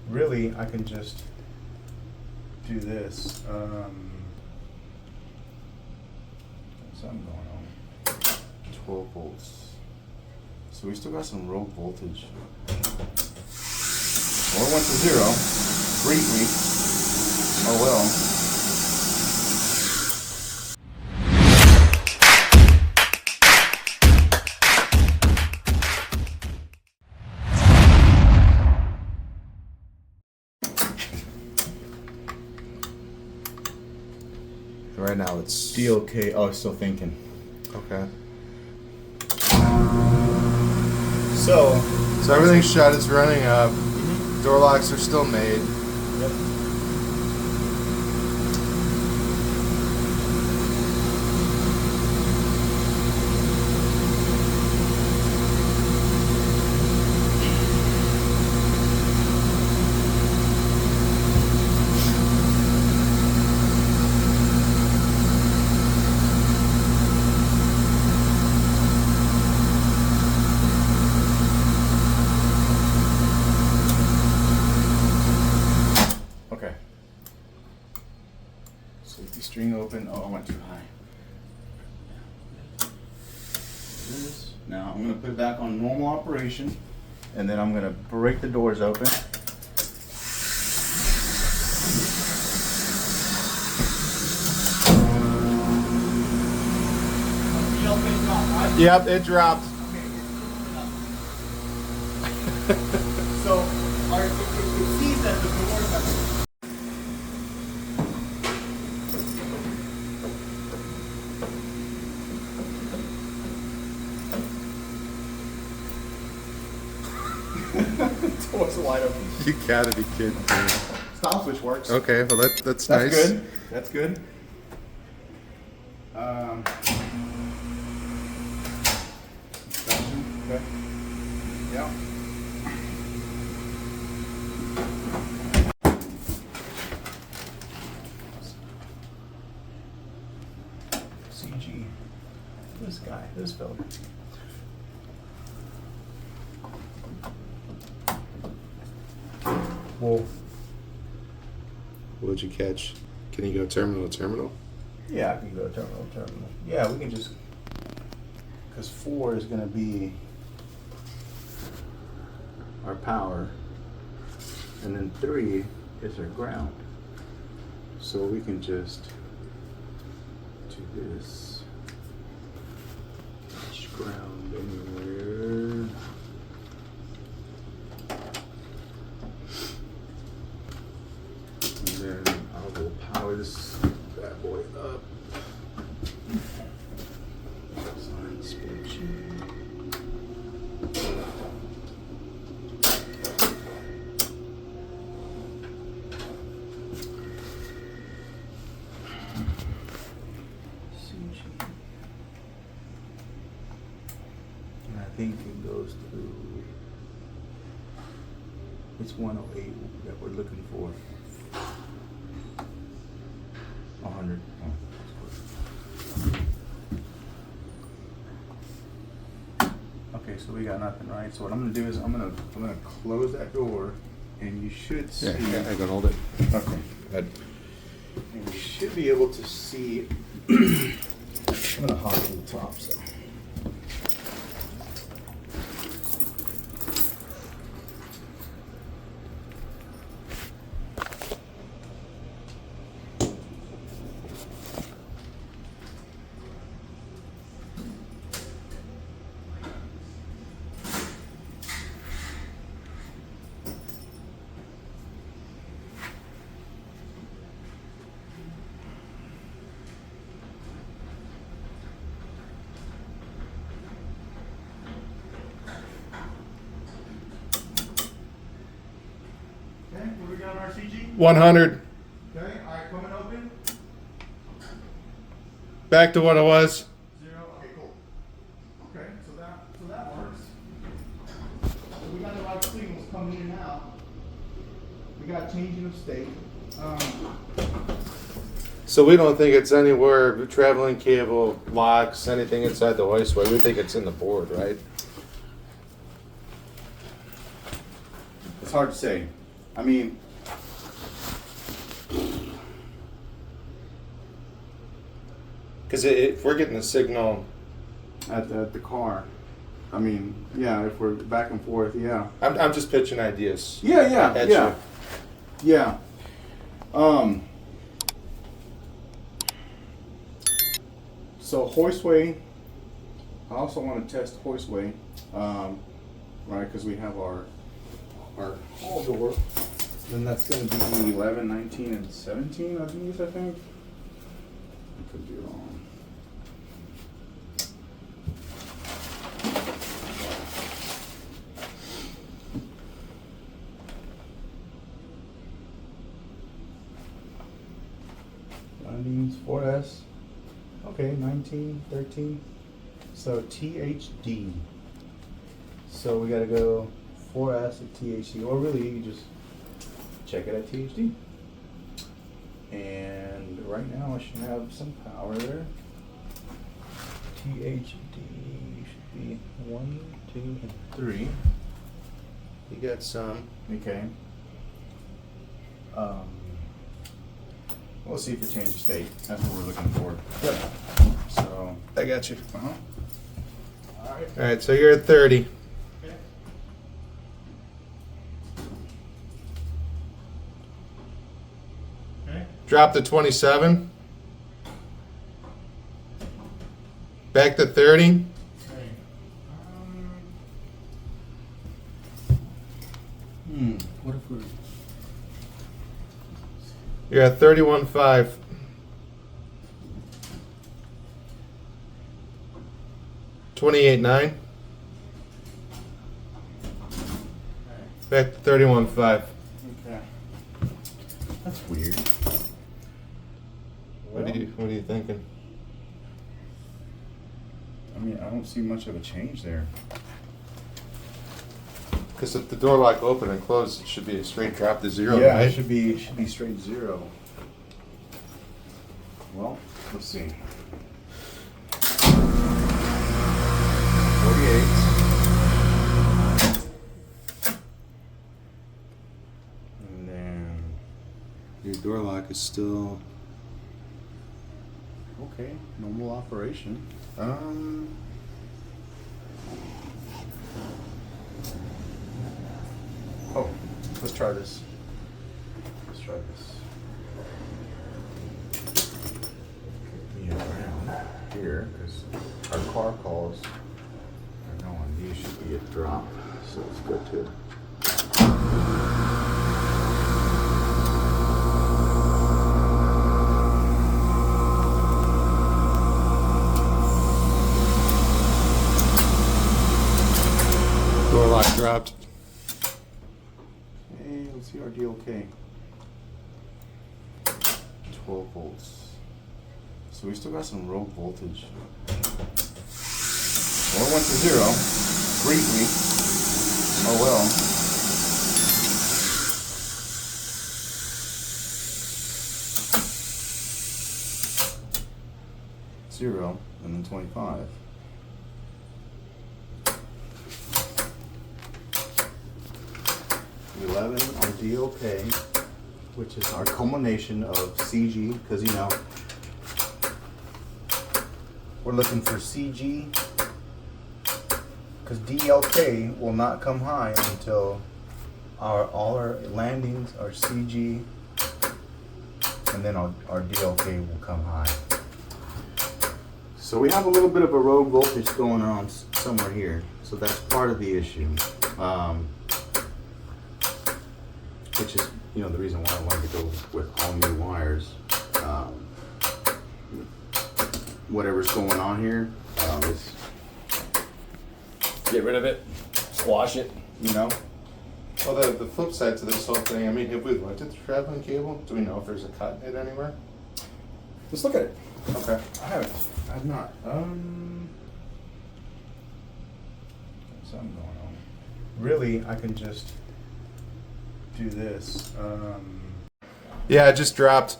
really, I can just do this. Something going on. 12 volts. So we still got some low voltage. Well, it went to 0 briefly. Oh well. Right now it's DOK. Oh, still thinking. okay. So everything's shut. It's running up. Door locks are still made. Yep. Okay. Safety string open. Oh, I went too high. Now I'm going to put it back on normal operation, and then I'm going to break the doors open. Yep, it dropped. So, it sees that the doors have. Doors are wide open. You gotta be kidding me. Stop switch works. Okay, well that's That's nice. good. That's good. Okay. Yeah. CG. This guy, this fella. Well, What'd you catch? Can you go terminal to terminal? yeah, I can go terminal to terminal. Yeah, we can just, because 4 is going to be our power, and then 3 is our ground. So we can just do this. Each ground anywhere. And then I will power this bad boy up. Sign inspection. And I think it goes through. It's 108 that we're looking for. 100. Okay, so we got nothing, right? So what I'm gonna do is I'm gonna close that door, and you should see. Yeah, I can hold it. Okay. Good. And you should be able to see. I'm gonna hop to the top. So. Okay, what we got on our CG? 100. Okay, alright, coming open. Back to what it was. 0. Okay, cool. Okay, so that works. So we got the right signals coming in and out. We got changing of state. So we don't think it's anywhere, traveling cable, locks, anything inside the hoistway. We think it's in the board, right? It's hard to say. I mean, Because if we're getting a signal, at the car. I mean, yeah, if we're back and forth, yeah. I'm just pitching ideas. Yeah, at yeah. you. Yeah. So Hoistway, I also want to test Hoistway, right? Because we have our hall door. Then that's going to be 11, 19, and 17 of these, I think. I could be wrong. Landings 4S. Okay, 19, 13. So THD. So we gotta go 4S at THD, or really you just check it at THD. And right now I should have some power there. THD should be 1, 2, and 3. You got some. Okay. We'll see if it changes state. That's what we're looking for. Yep. So. I got you. Uh-huh. All right. All right, so you're at 30. Okay. Okay. Drop to 27. Back to 30. Okay. What if we're... You're at 31.5. 28.9. Back to 31.5. Okay. That's weird. What are you thinking? I mean, I don't see much of a change there. Because if the door lock open and close, it should be a straight drop to zero, Yeah, right? it should be straight zero. Well, let's see. 48. And then Your door lock is still. okay, normal operation. Oh, let's try this. Let's try this. Get me around here, because our car calls are going. These should be a drop, so it's good too. Door lock dropped. Okay, let's see our DLK. 12 volts. So we still got some rogue voltage. Well, it went to zero briefly. Oh well. Zero and then 25. On DOK, which is our culmination of CG, because you know we're looking for CG, because DLK will not come high until all our landings are CG, and then our DLK will come high. So we have a little bit of a rogue voltage going on somewhere here, so that's part of the issue. Which is, you know, the reason why I wanted to go with all new wires. Whatever's going on here, is get rid of it, squash it, you know. Well, the flip side to this whole thing, I mean, if we looked at the traveling cable, do we know if there's a cut in it anywhere? Let's look at it. Okay. I haven't. I have not. Something going on. Really, I can just do this. Yeah, it just dropped.